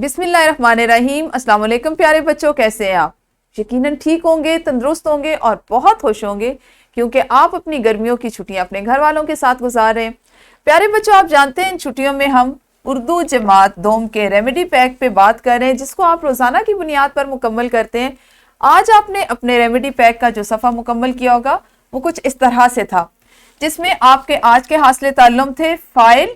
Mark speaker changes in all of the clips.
Speaker 1: بسم اللہ الرحمن الرحیم۔ السلام علیکم پیارے بچوں، کیسے ہیں آپ؟ یقیناً ٹھیک ہوں گے، تندرست ہوں گے اور بہت خوش ہوں گے کیونکہ آپ اپنی گرمیوں کی چھٹیاں اپنے گھر والوں کے ساتھ گزار رہے ہیں۔ پیارے بچوں، آپ جانتے ہیں ان چھٹیوں میں ہم اردو جماعت دوم کے ریمیڈی پیک پہ بات کر رہے ہیں جس کو آپ روزانہ کی بنیاد پر مکمل کرتے ہیں۔ آج آپ نے اپنے ریمیڈی پیک کا جو صفحہ مکمل کیا ہوگا وہ کچھ اس طرح سے تھا، جس میں آپ کے آج کے حاصل تعلم تھے فاعل،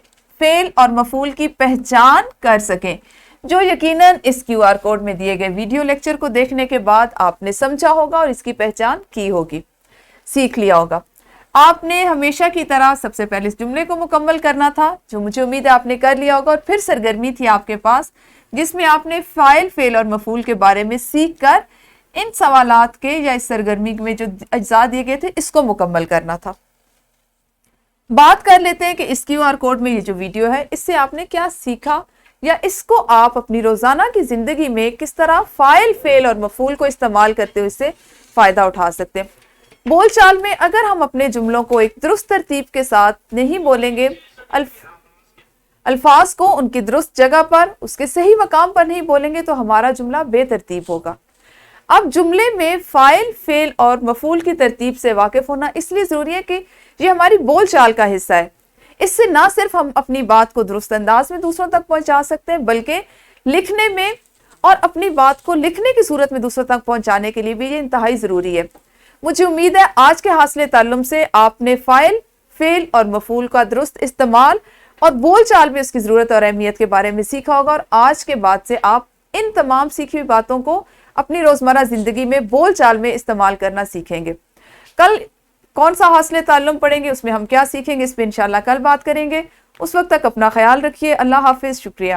Speaker 1: فعل اور مفعول کی پہچان کر سکیں، جو یقیناً اس کیو آر کوڈ میں دیے گئے ویڈیو لیکچر کو دیکھنے کے بعد آپ نے سمجھا ہوگا اور اس کی پہچان کی ہوگی، سیکھ لیا ہوگا۔ آپ نے ہمیشہ کی طرح سب سے پہلے اس جملے کو مکمل کرنا تھا، جو مجھے امید ہے آپ نے کر لیا ہوگا، اور پھر سرگرمی تھی آپ کے پاس جس میں آپ نے فاعل، فعل اور مفعول کے بارے میں سیکھ کر ان سوالات کے یا اس سرگرمی میں جو اجزاء دیے گئے تھے اس کو مکمل کرنا تھا۔ بات کر لیتے ہیں کہ اس کیو آر کوڈ میں یہ جو ویڈیو ہے اس سے آپ نے کیا سیکھا، یا اس کو آپ اپنی روزانہ کی زندگی میں کس طرح فاعل، فعل اور مفعول کو استعمال کرتے ہوئے اس سے فائدہ اٹھا سکتے ہیں۔ بول چال میں اگر ہم اپنے جملوں کو ایک درست ترتیب کے ساتھ نہیں بولیں گے، الفاظ کو ان کی درست جگہ پر، اس کے صحیح مقام پر نہیں بولیں گے تو ہمارا جملہ بے ترتیب ہوگا۔ اب جملے میں فاعل، فعل اور مفعول کی ترتیب سے واقف ہونا اس لیے ضروری ہے کہ یہ ہماری بول چال کا حصہ ہے۔ اس سے نہ صرف ہم اپنی بات کو درست انداز میں دوسروں تک پہنچا سکتے ہیں، بلکہ لکھنے میں اور اپنی بات کو لکھنے کی صورت میں دوسروں تک پہنچانے کے لیے بھی یہ انتہائی ضروری ہے۔ مجھے امید ہے آج کے حاصل تعلم سے آپ نے فاعل، فعل اور مفعول کا درست استعمال اور بول چال میں اس کی ضرورت اور اہمیت کے بارے میں سیکھا ہوگا، اور آج کے بعد سے آپ ان تمام سیکھی ہوئی باتوں کو اپنی روزمرہ زندگی میں بول چال میں استعمال کرنا سیکھیں گے۔ کل کون سا حاصل تعلم پڑھیں گے، اس میں ہم کیا سیکھیں گے، اس پہ انشاءاللہ کل بات کریں گے۔ اس وقت تک اپنا خیال رکھیے۔ اللہ حافظ، شکریہ۔